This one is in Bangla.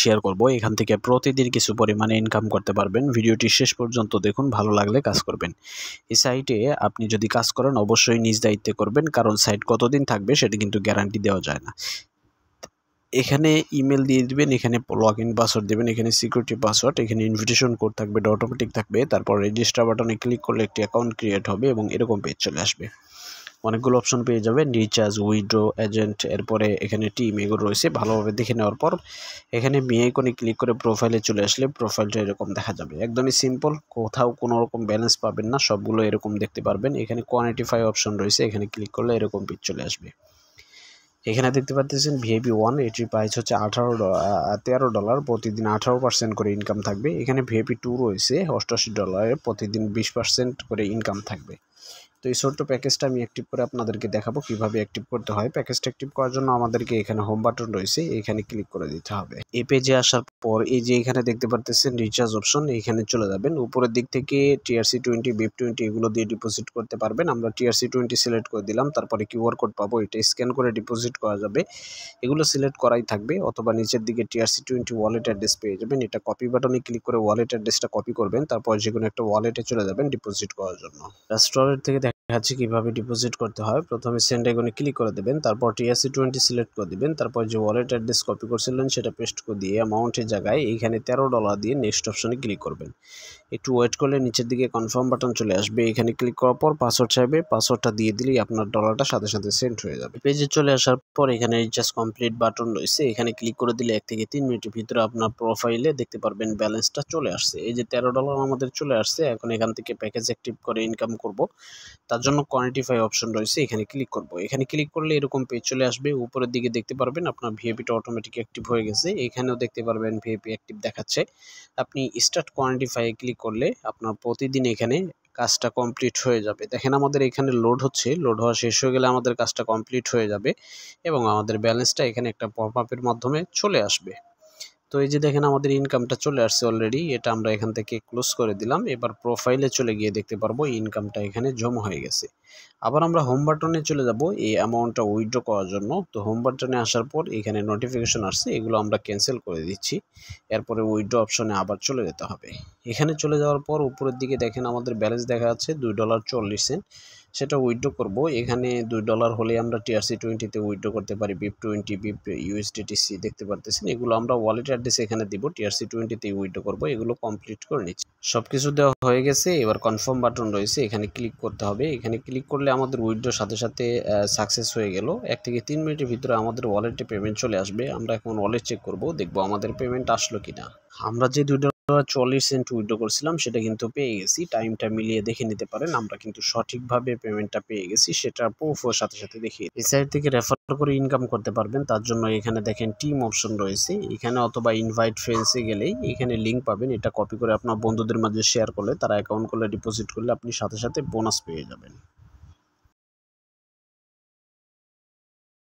শেয়ার করব। এখান থেকে প্রতিদিন কিছু পরিমাণে ইনকাম করতে পারবেন। ভিডিওটি শেষ পর্যন্ত দেখুন, ভালো লাগলে কাজ করবেন। এই সাইটে আপনি যদি কাজ করেন অবশ্যই নিজ দায়িত্বে করবেন, কারণ সাইট কতদিন থাকবে সেটা কিন্তু গ্যারান্টি দেওয়া যায় না। এখানে ইমেল দিয়ে দিবেন, এখানে লগইন পাসওয়ার্ড দিবেন, এখানে সিকিউরিটি পাসওয়ার্ড, এখানে ইনভিটেশন কোড থাকবে, এটা অটোমেটিক থাকবে। তারপর রেজিস্টার বাটনে ক্লিক করলে একটি অ্যাকাউন্ট ক্রিয়েট হবে এবং এরকম পেজ চলে আসবে। অনেকগুলো অপশন পেয়ে যাবেন, রিচার্জ, উইথড্র, এজেন্ট, এরপরে এখানে টিম, এগুলো রয়েছে। ভালোভাবে দেখে নেওয়ার পর এখানে মি আইকনে ক্লিক করে প্রোফাইলে চলে আসলে প্রোফাইলটা এরকম দেখা যাবে। একদমই সিম্পল, কোথাও কোনো রকম ব্যালেন্স পাবেন না, সবগুলো এরকম দেখতে পারবেন। এখানে কোয়ান্টিফাই অপশন রয়েছে, এখানে ক্লিক করলে এরকম পেজ চলে আসবে। এখানে দেখতে পাচ্ছেন ভিআইপি 1, এটির প্রাইস হচ্ছে $13, প্রতিদিন 18% করে ইনকাম থাকবে। এখানে ভিআইপি 2 রয়েছে $88, প্রতিদিন 20% করে ইনকাম থাকবে। তো এই ছোট্ট প্যাকেজটা আমি অ্যাক্টিভ করে আপনাদেরকে দেখাবো কিভাবে অ্যাক্টিভ করতে হয়। প্যাকেজটা অ্যাক্টিভ করার জন্য আমাদেরকে এখানে হোম বাটন রয়েছে, এখানে ক্লিক করে দিতে হবে। এই পেজে আসার পর এই যে এখানে দেখতে পারতেছেন রিচার্জ অপশন, এখানে চলে যাবেন। উপরের দিক থেকে TRC20, BIP20 এগুলো দিয়ে ডিপোজিট করতে পারবেন। আমরা TRC20 সিলেক্ট করে দিলাম, তারপরে কিউআর কোড পাবো, এটা স্ক্যান করে ডিপোজিট করা যাবে। এগুলো সিলেক্ট করাই থাকবে, অথবা নিচের দিকে TRC20 ওয়ালেট অ্যাড্রেস পেয়ে যাবেন। এটা কপি বাটনে ক্লিক করে ওয়ালেট অ্যাড্রেসটা কপি করবেন, তারপর যে কোনো একটা ওয়ালেটে চলে যাবেন ডিপোজিট করার জন্য। রেস্টুরেন্ট থেকে দেখাচ্ছি কিভাবে ডিপোজিট করতে হয়। প্রথমে সেন্ড আইকনে ক্লিক করে দেবেন, তারপর TRC20 সিলেক্ট করে দিবেন, তারপর যে ওয়ালেট অ্যাড্রেস কপি করছিলেন সেটা পেস্ট করে দিয়ে অ্যামাউন্টের জায়গায় এইখানে $13 দিয়ে নেক্সট অপশনে ক্লিক করবেন। একটু ওয়েট করলে নিচের দিকে কনফার্ম বাটন চলে আসবে, এখানে ক্লিক করার পর পাসওয়ার্ড চাইবে, পাসওয়ার্ডটা দিয়ে দিলেই আপনার ডলারটা সাথে সাথে সেন্ড হয়ে যাবে। পেজে চলে আসার পর এখানে রিচার্জ কমপ্লিট বাটন রয়েছে, এখানে ক্লিক করে দিলে 1 থেকে 3 মিনিটের ভিতরে আপনার প্রোফাইলে দেখতে পারবেন ব্যালেন্সটা চলে আসছে। এই যে $13 আমাদের চলে আসছে। এখন এখান থেকে প্যাকেজ অ্যাক্টিভ করে ইনকাম করব, তার জন্য কোয়ান্টিফাই অপশন রয়েছে, এখানে ক্লিক করব। এখানে ক্লিক করলে এরকম পেজ চলে আসবে। উপরের দিকে দেখতে পারবেন আপনার ভিআইপিটা অটোমেটিক অ্যাক্টিভ হয়ে গেছে। এখানেও দেখতে পারবেন ভিআইপি অ্যাক্টিভ দেখাচ্ছে। আপনি স্টার্ট কোয়ান্টিফাই ক্লিক করলে আপনার প্রতিদিন এখানে কাজটা কমপ্লিট হয়ে যাবে। দেখেন আমাদের এখানে লোড হচ্ছে, লোড হওয়া শেষ হয়ে গেলে আমাদের কাজটা কমপ্লিট হয়ে যাবে এবং আমাদের ব্যালেন্সটা এখানে একটা পপ আপের মাধ্যমে চলে আসবে। তো এই যে দেখেন আমাদের ইনকামটা চলে আসছে অলরেডি, এটা আমরা এখান থেকে ক্লোজ করে দিলাম। এবার প্রোফাইলে চলে গিয়ে দেখতে পারবো ইনকামটা এখানে জমা হয়ে গেছে। আবার আমরা হোম বাটনে চলে যাব এই অ্যামাউন্টটা উইথড্র করার জন্য। তো হোম বাটনে আসার পর এখানে নোটিফিকেশন আসছে, এগুলো আমরা ক্যান্সেল করে দিচ্ছি। এরপরে উইথড্র অপশনে আবার চলে যেতে হবে। এখানে চলে যাওয়ার পর উপরের দিকে দেখেন আমাদের ব্যালেন্স দেখা যাচ্ছে $2.40, সেটা উইথড্র করব। এখানে $2 হলে আমরা TRC20 উইথড্র করতে পারি, BIP20, BIP USDTC দেখতে পারতেছেন। এগুলো আমরা ওয়ালেট অ্যাড্রেস এখানে দিব, TRC20 উইথড্র করব। এগুলো কমপ্লিট করে নিচ্ছি। সবকিছু দেওয়া হয়ে গেছে, এবার কনফার্ম বাটন রয়েছে, এখানে ক্লিক করতে হবে। এখানে ক্লিক করলে আমাদের উইথড্র সাথে সাথে সাকসেস হয়ে গেল। 1 থেকে 3 মিনিটের ভিতরে আমাদের ওয়ালেটে পেমেন্ট চলে আসবে। আমরা এখন ওয়ালেট চেক করব, দেখবো আমাদের পেমেন্ট আসলো কিনা। আমরা যে $2.40 উইথড্র করছিলাম সেটা কিন্তু পেয়ে গেছি। টাইমটা মিলিয়ে দেখে নিতে পারেন, আমরা কিন্তু সঠিকভাবে পেমেন্টটা পেয়ে গেছি, সেটা প্রুফও সাথে সাথে দেখিয়ে। এই সাইট থেকে রেফার করে ইনকাম করতে পারবেন, তার জন্য এখানে দেখেন টিম অপশন রয়েছে, এখানে অথবা ইনভাইট ফ্রেন্ডসে গেলেই এখানে লিঙ্ক পাবেন। এটা কপি করে আপনার বন্ধুদের মাঝে শেয়ার করলে তারা অ্যাকাউন্ট করলে ডিপোজিট করলে আপনি সাথে সাথে বোনাস পেয়ে যাবেন।